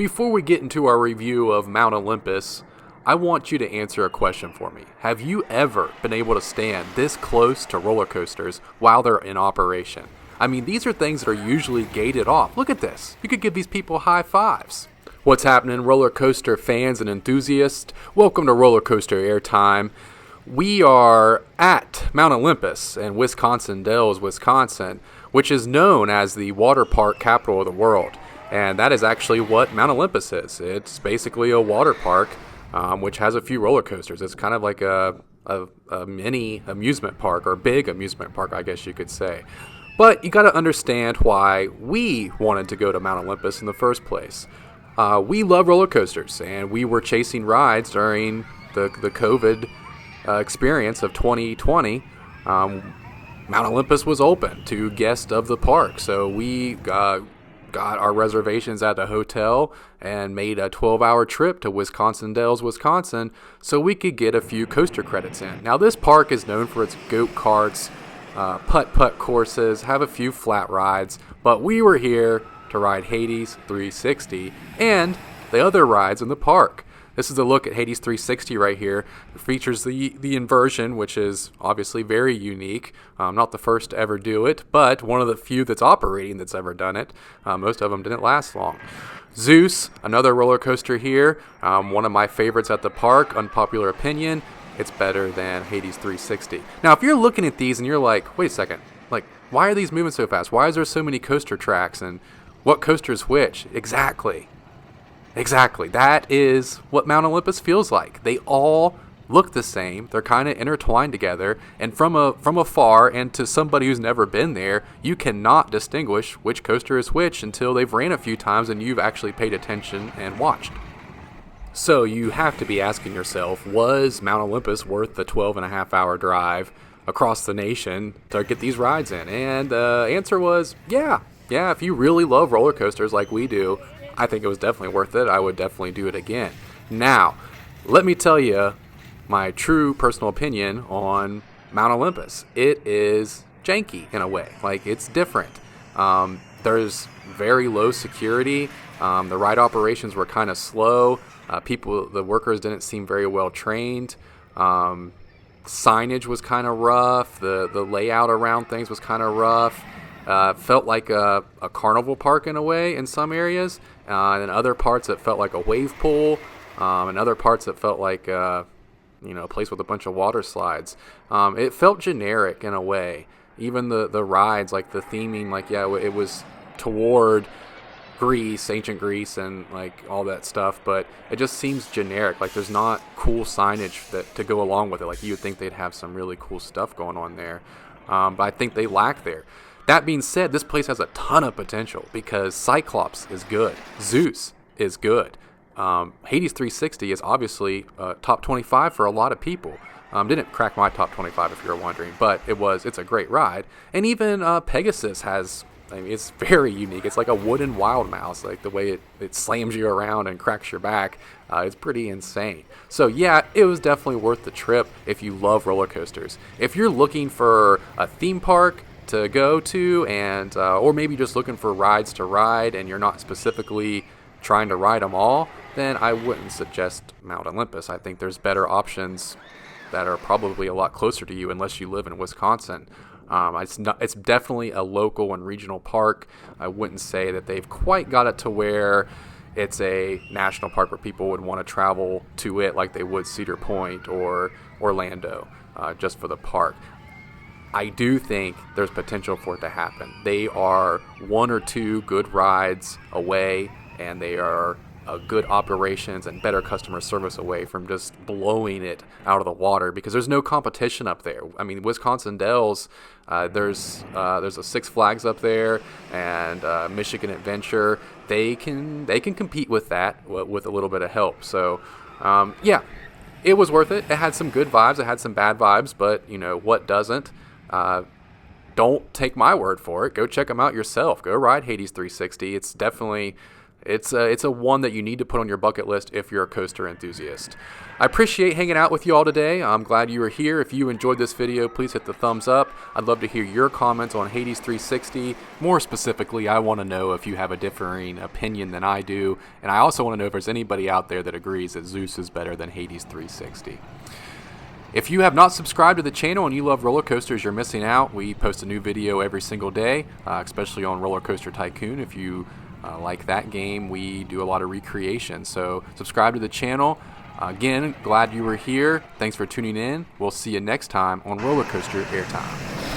Before we get into our review of Mount Olympus, I want you to answer a question for me. Have you ever been able to stand this close to roller coasters while they're in operation? I mean, these are things that are usually gated off. Look at this. You could give these people high fives. What's happening, roller coaster fans and enthusiasts? Welcome to Roller Coaster Airtime. We are at Mount Olympus in Wisconsin Dells, Wisconsin, which is known as the water park capital of the world. And that is actually what Mount Olympus is. It's basically a water park, which has a few roller coasters. It's kind of like a mini amusement park, or big amusement park, I guess you could say. But you got to understand why we wanted to go to Mount Olympus in the first place. We love roller coasters, and we were chasing rides during the COVID experience of 2020. Mount Olympus was open to guests of the park, so we got our reservations at the hotel and made a 12-hour trip to Wisconsin Dells, Wisconsin, so we could get a few coaster credits in. Now, this park is known for its go-karts, putt-putt courses, have a few flat rides, but we were here to ride Hades 360 and the other rides in the park. This is a look at Hades 360 right here. It features the inversion, which is obviously very unique. Not the first to ever do it, but one of the few that's operating that's ever done it. Most of them didn't last long. Zeus, another roller coaster here. One of my favorites at the park. Unpopular opinion, it's better than Hades 360. Now, if you're looking at these and you're like, wait a second, like, why are these moving so fast? Why is there so many coaster tracks? And what coaster's which? Exactly. That is what Mount Olympus feels like. They all look the same. They're kind of intertwined together. And from afar, and to somebody who's never been there, you cannot distinguish which coaster is which until they've ran a few times and you've actually paid attention and watched. So you have to be asking yourself, was Mount Olympus worth the 12.5-hour drive across the nation to get these rides in? And the answer was, yeah, if you really love roller coasters like we do, I think it was definitely worth it. I would definitely do it again. Now, let me tell you my true personal opinion on Mount Olympus. It is janky in a way. Like, it's different. There's very low security. The ride operations were kind of slow. The workers didn't seem very well trained. Signage was kind of rough. The layout around things was kind of rough. Felt like a carnival park in a way in some areas. And in other parts it felt like a wave pool. In other parts it felt like a place with a bunch of water slides. It felt generic in a way. Even the rides, like the theming, it was toward Greece, ancient Greece, and like all that stuff, but it just seems generic. Like, there's not cool signage to go along with it. Like, you would think they'd have some really cool stuff going on there, but I think they lack there. That being said, this place has a ton of potential because Cyclops is good, Zeus is good, Hades 360 is obviously top 25 for a lot of people. Didn't crack my top 25 if you're wondering, but it's a great ride. And even Pegasus has, it's very unique. It's like a wooden wild mouse, like the way it slams you around and cracks your back. It's pretty insane. So yeah, it was definitely worth the trip if you love roller coasters. If you're looking for a theme park to go to, and or maybe just looking for rides to ride and you're not specifically trying to ride them all, then I wouldn't suggest Mount Olympus. I think there's better options that are probably a lot closer to you unless you live in Wisconsin. It's definitely a local and regional park. I wouldn't say that they've quite got it to where it's a national park where people would want to travel to it like they would Cedar Point or Orlando just for the park. I do think there's potential for it to happen. They are one or two good rides away, and they are good operations and better customer service away from just blowing it out of the water, because there's no competition up there. I mean, Wisconsin Dells, there's a Six Flags up there, and Michigan Adventure. They can compete with that with a little bit of help. So, yeah, it was worth it. It had some good vibes. It had some bad vibes, but what doesn't? Don't take my word for it. Go check them out yourself. Go ride Hades 360. It's definitely It's a one that you need to put on your bucket list if you're a coaster enthusiast. I appreciate hanging out with you all today. I'm glad you were here. If you enjoyed this video, please hit the thumbs up. I'd love to hear your comments on Hades 360. More specifically, I want to know if you have a differing opinion than I do, and I also want to know if there's anybody out there that agrees that Zeus is better than Hades 360. If you have not subscribed to the channel and you love roller coasters, you're missing out. We post a new video every single day, especially on Roller Coaster Tycoon. If you like that game, we do a lot of recreation. So subscribe to the channel. Again, glad you were here. Thanks for tuning in. We'll see you next time on Roller Coaster Airtime.